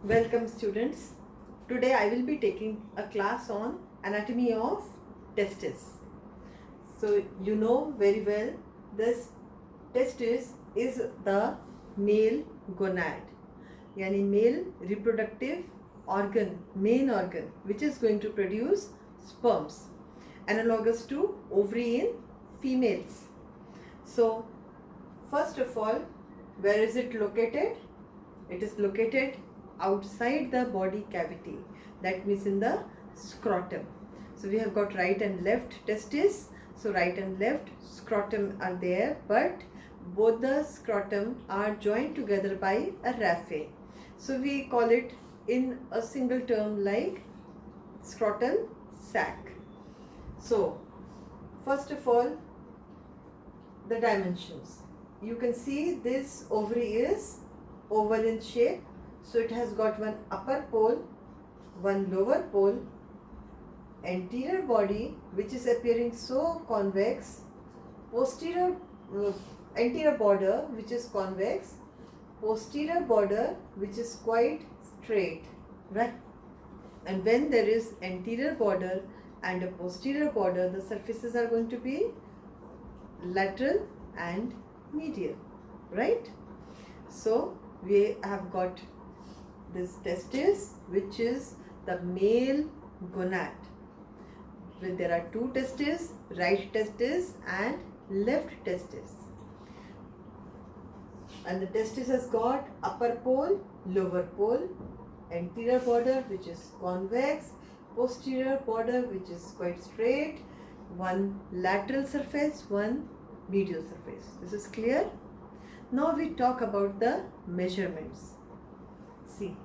Welcome students. Today I will be taking a class on anatomy of testis. So you know very well this testis is the male gonad, yani male reproductive organ, main organ which is going to produce sperms, analogous to ovary in females. So first of all, where is it located? It is located outside the body cavity, that means in the scrotum. So we have got right and left testis. So right and left scrotum are there, but both the scrotum are joined together by a raphe. So we call it in a single term like scrotal sac. So first of all, the dimensions. You can see this ovary is oval in shape. So it has got one upper pole, one lower pole, anterior body which is appearing so convex, posterior anterior border which is convex, posterior border which is quite straight, right? And when there is anterior border and a posterior border, the surfaces are going to be lateral and medial, right? So we have got this testis which is the male gonad. There are two testes, right testis and left testis. And the testis has got upper pole, lower pole, anterior border which is convex, posterior border which is quite straight, one lateral surface, one medial surface. This is clear? Now we talk about the measurements. See,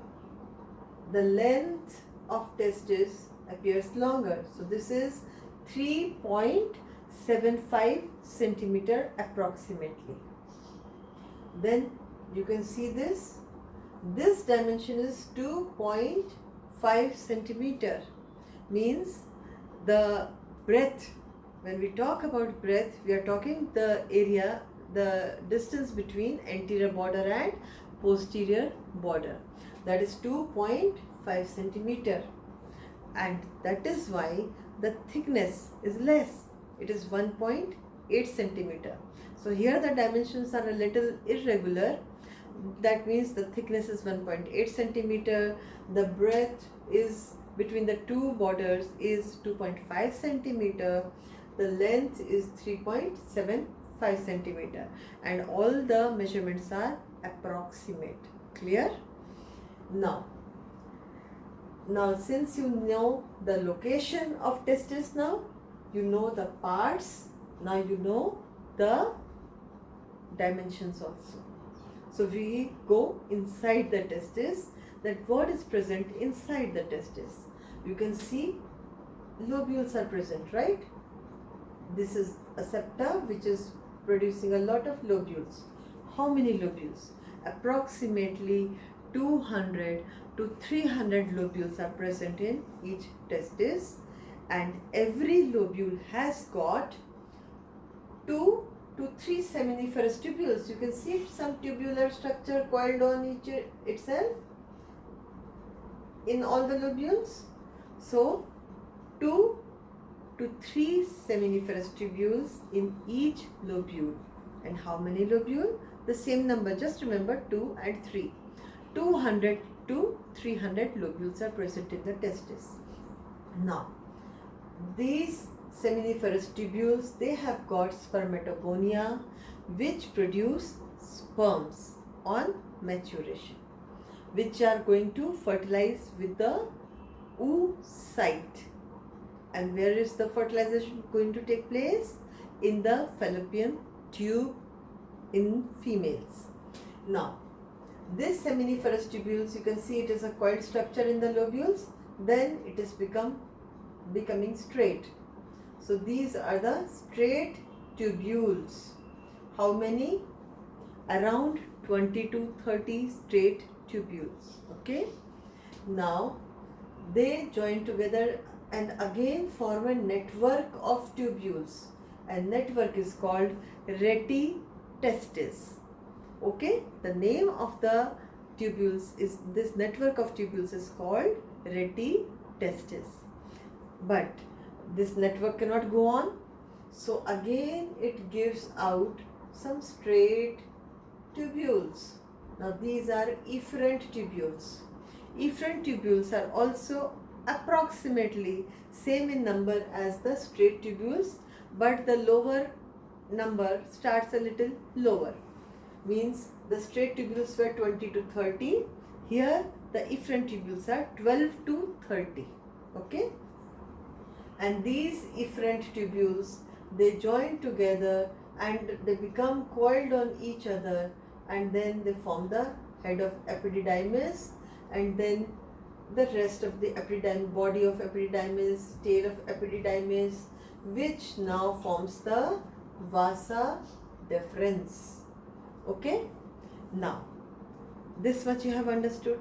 the length of testis appears longer. So this is 3.75 centimeter approximately. Then you can see this. This dimension is 2.5 centimeter. Means the breadth. When we talk about breadth, we are talking the area, the distance between anterior border and posterior border. That is 2.5 centimeter. And that is why the thickness is less. It is 1.8 centimeter. So here the dimensions are a little irregular. That means the thickness is 1.8 centimeter. The breadth is between the two borders is 2.5 centimeter. The length is 3.75 centimeter. And all the measurements are approximate. Clear? Now since you know the location of testis, now you know the parts, now you know the dimensions also. So we go inside the testis, that what is present inside the testis. You can see lobules are present, right? This is a septa which is producing a lot of lobules. How many lobules? Approximately 200 to 300 lobules are present in each testis, and every lobule has got 2 to 3 seminiferous tubules. You can see some tubular structure coiled on each itself in all the lobules. So 2 to 3 seminiferous tubules in each lobule. And how many lobule? The same number, just remember 2 and 3. 200 to 300 lobules are present in the testis. Now, these seminiferous tubules, they have got spermatogonia which produce sperms on maturation, which are going to fertilize with the oocyte. And where is the fertilization going to take place? In the fallopian tube in females. Now, this seminiferous tubules, you can see it is a coiled structure in the lobules, then it is becoming straight. So these are the straight tubules. How many? Around 20 to 30 straight tubules. Okay. Now they join together and again form a network of tubules. And network is called retitestis. Okay, the name of the tubules is, this network of tubules is called reti testis. But this network cannot go on, so again it gives out some straight tubules. Now these are efferent tubules. Efferent tubules are also approximately same in number as the straight tubules, but the lower number starts a little lower. Means the straight tubules were 20 to 30. Here the efferent tubules are 12 to 30. Okay? And these efferent tubules, they join together and they become coiled on each other, and then they form the head of epididymis, and then the rest of the epididymis, body of epididymis, tail of epididymis, which now forms the vasa deferens. Okay? Now, this much you have understood,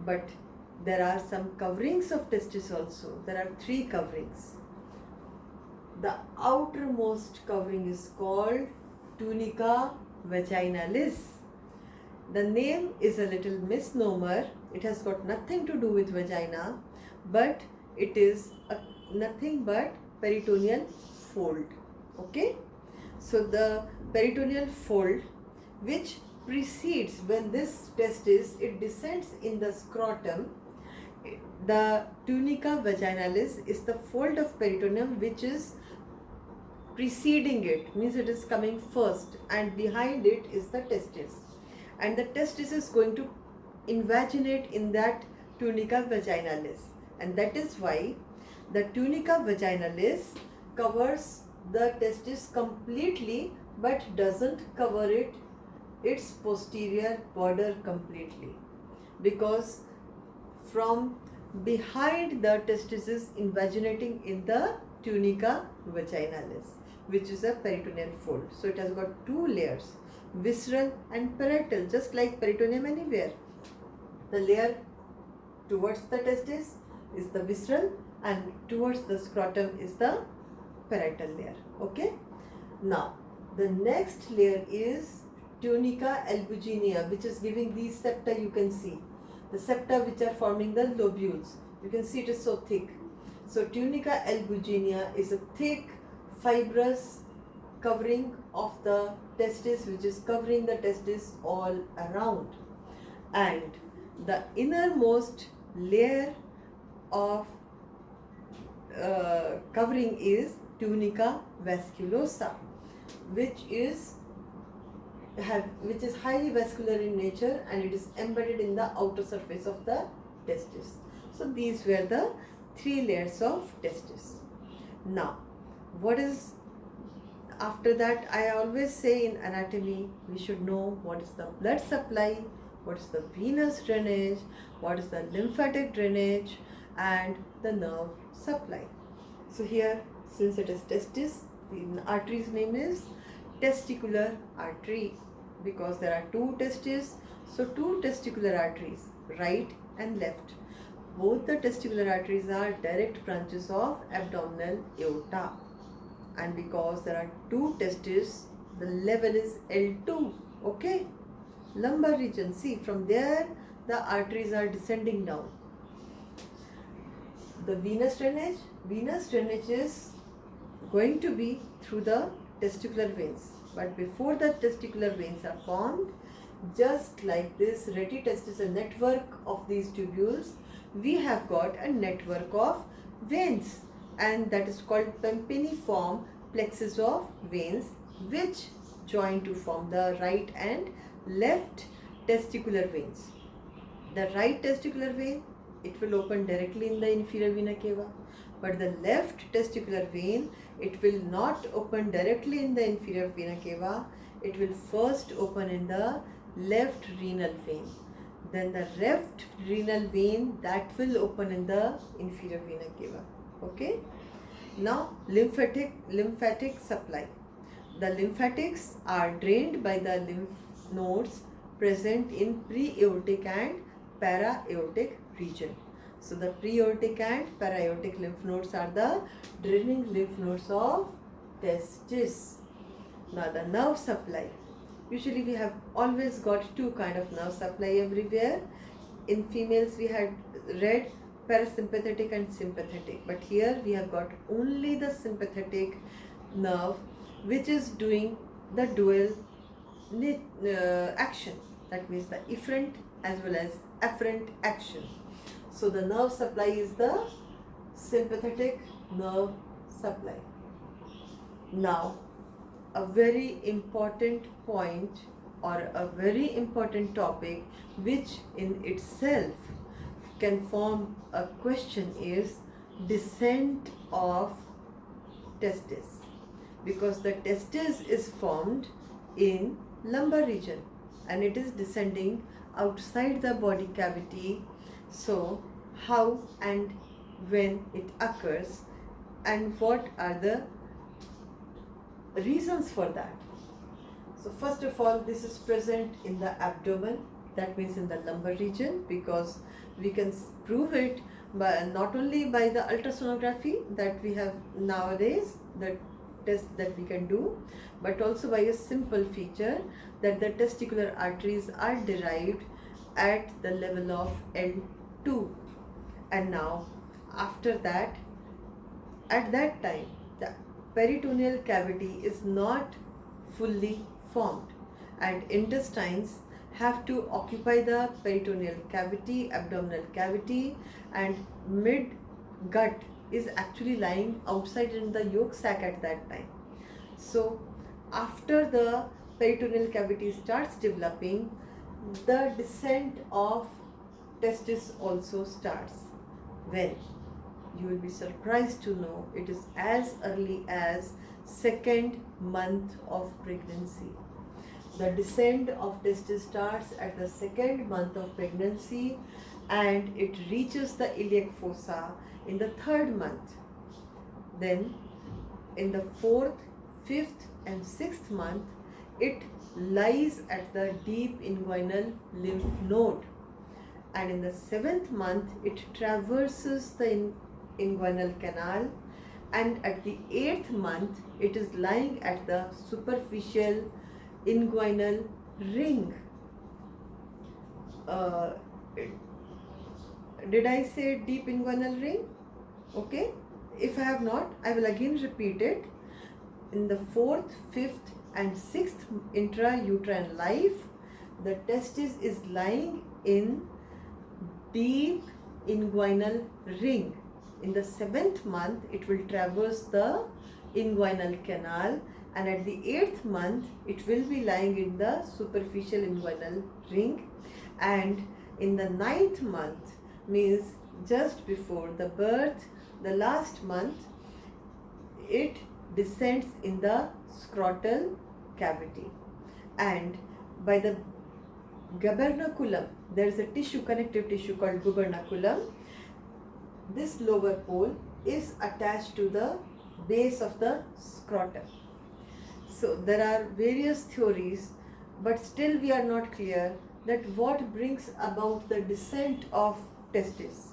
but there are some coverings of testis also. There are 3 coverings. The outermost covering is called tunica vaginalis. The name is a little misnomer. It has got nothing to do with vagina, but it is nothing but peritoneal fold. Okay? So the peritoneal fold, which precedes, when this testis, it descends in the scrotum, the tunica vaginalis is the fold of peritoneum which is preceding it, means it is coming first, and behind it is the testis, and the testis is going to invaginate in that tunica vaginalis, and that is why the tunica vaginalis covers the testis completely but doesn't cover its posterior border completely, because from behind the testis is invaginating in the tunica vaginalis, which is a peritoneal fold. So it has got 2 layers, visceral and parietal, just like peritoneum anywhere. The layer towards the testis is the visceral, and towards the scrotum is the parietal layer. Okay? Now, the next layer is tunica albuginea, which is giving these septa. You can see the septa which are forming the lobules. You can see it is so thick. So tunica albuginea is a thick fibrous covering of the testis, which is covering the testis all around, and the innermost layer of covering is tunica vasculosa, which is highly vascular in nature, and it is embedded in the outer surface of the testis. So these were the 3 layers of testis. Now, what is after that? I always say in anatomy, we should know what is the blood supply, what is the venous drainage, what is the lymphatic drainage, and the nerve supply. So here, since it is testis, the artery's name is testicular artery, because there are 2 testes, so 2 testicular arteries, right and left. Both the testicular arteries are direct branches of abdominal aorta, and because there are 2 testes, the level is L2. Okay? Lumbar region, see, from there the arteries are descending down. The venous drainage is going to be through the testicular veins, but before the testicular veins are formed, just like this reti testis, a network of these tubules, we have got a network of veins, and that is called pampiniform plexus of veins, which join to form the right and left testicular veins. The right testicular vein, it will open directly in the inferior vena cava, but the left testicular vein, it will not open directly in the inferior vena cava. It will first open in the left renal vein. Then the left renal vein, that will open in the inferior vena cava. Okay? Now, lymphatic supply. The lymphatics are drained by the lymph nodes present in pre-aortic and para-aortic region. So the pre-aortic and para-aortic lymph nodes are the draining lymph nodes of testis. Now the nerve supply. usually we have always got two kind of nerve supply everywhere. In females we had read parasympathetic and sympathetic, but here we have got only the sympathetic nerve, which is doing the dual action. That means the efferent as well as afferent action. So the nerve supply is the sympathetic nerve supply. Now, a very important point or a very important topic which in itself can form a question is descent of testis, because the testis is formed in lumbar region and it is descending outside the body cavity. So how and when it occurs and what are the reasons for that? So first of all, this is present in the abdomen, that means in the lumbar region, because we can prove it by not only by the ultrasonography that we have nowadays, the test that we can do, but also by a simple feature that the testicular arteries are derived at the level of L2. And now after that, at that time, the peritoneal cavity is not fully formed and intestines have to occupy the peritoneal cavity, abdominal cavity, and mid gut is actually lying outside in the yolk sac at that time. So after the peritoneal cavity starts developing, the descent of testis also starts. When? You will be surprised to know it is as early as second month of pregnancy. The descent of testis starts at the second month of pregnancy and it reaches the iliac fossa in the third month. Then in the fourth, fifth and sixth month, it lies at the deep inguinal lymph node. And in the seventh month, it traverses the inguinal canal, and at the 8th month it is lying at the superficial inguinal ring. Did I say deep inguinal ring? Okay, if I have not, I will again repeat it. In the 4th, 5th and 6th intrauterine life, the testis is lying in deep inguinal ring. In the 7th month, it will traverse the inguinal canal, and at the 8th month, it will be lying in the superficial inguinal ring. And in the 9th month, means just before the birth, the last month, it descends in the scrotal cavity. And by the gubernaculum, there is a tissue, connective tissue called gubernaculum. This lower pole is attached to the base of the scrotum. So there are various theories, but still we are not clear that what brings about the descent of testis.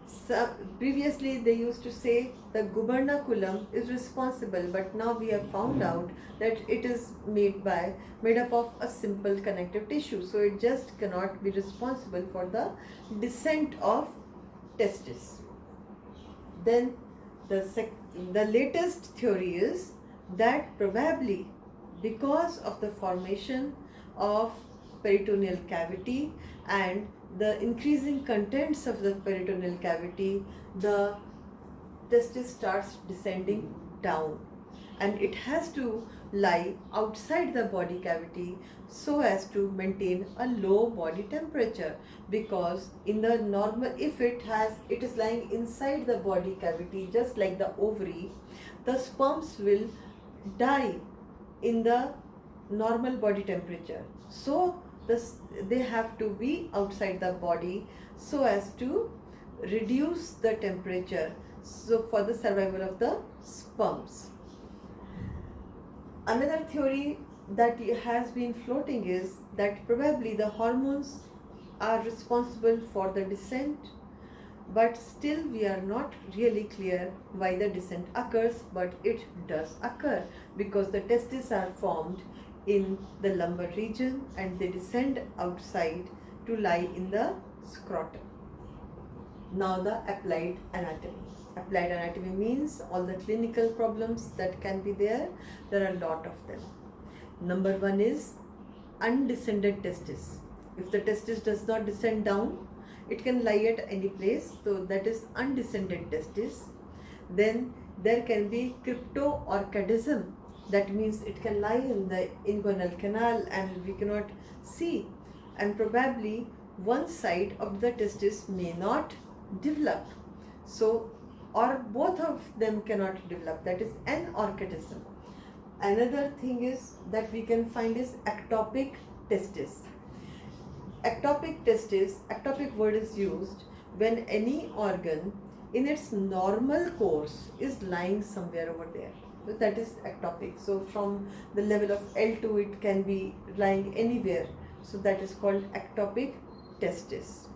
So previously they used to say the gubernaculum is responsible, but now we have found out that it is made up of a simple connective tissue, so it just cannot be responsible for the descent of testis. Then the latest theory is that probably because of the formation of peritoneal cavity and the increasing contents of the peritoneal cavity, the testis starts descending down, and it has to lie outside the body cavity so as to maintain a low body temperature, because in the normal, if it is lying inside the body cavity just like the ovary, the sperms will die in the normal body temperature. So they have to be outside the body so as to reduce the temperature, so for the survival of the sperms. Another theory that has been floating is that probably the hormones are responsible for the descent, but still we are not really clear why the descent occurs, but it does occur because the testes are formed in the lumbar region and they descend outside to lie in the scrotum. Now the applied anatomy. Applied anatomy means all the clinical problems that can be there. There are a lot of them. Number one is undescended testis. If the testis does not descend down, it can lie at any place. So that is undescended testis. Then there can be cryptorchidism. That means it can lie in the inguinal canal and we cannot see. And probably one side of the testis may not develop. So, or both of them cannot develop. That is anorchidism. Another thing is that we can find is ectopic testis. Ectopic testis, ectopic word is used when any organ in its normal course is lying somewhere over there. So that is ectopic. So from the level of L2 it can be lying anywhere. So that is called ectopic testis.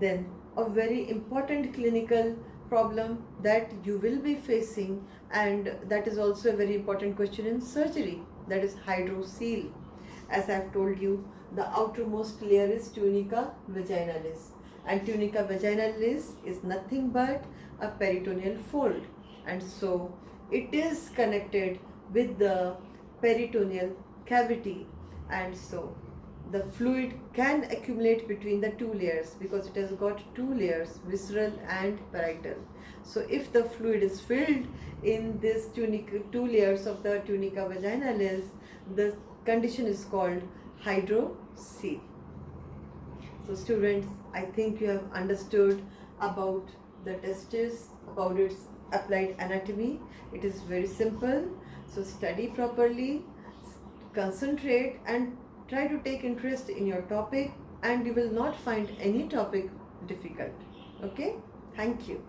Then a very important clinical problem that you will be facing, and that is also a very important question in surgery, that is hydrocele. As I have told you, the outermost layer is tunica vaginalis, and tunica vaginalis is nothing but a peritoneal fold, and so it is connected with the peritoneal cavity, and so the fluid can accumulate between the two layers because it has got two layers, visceral and parietal. So if the fluid is filled in this two layers of the tunica vaginalis, the condition is called hydrocele. So students, I think you have understood about the testis, about its applied anatomy. It is very simple. So study properly, concentrate and try to take interest in your topic, and you will not find any topic difficult. Okay? Thank you.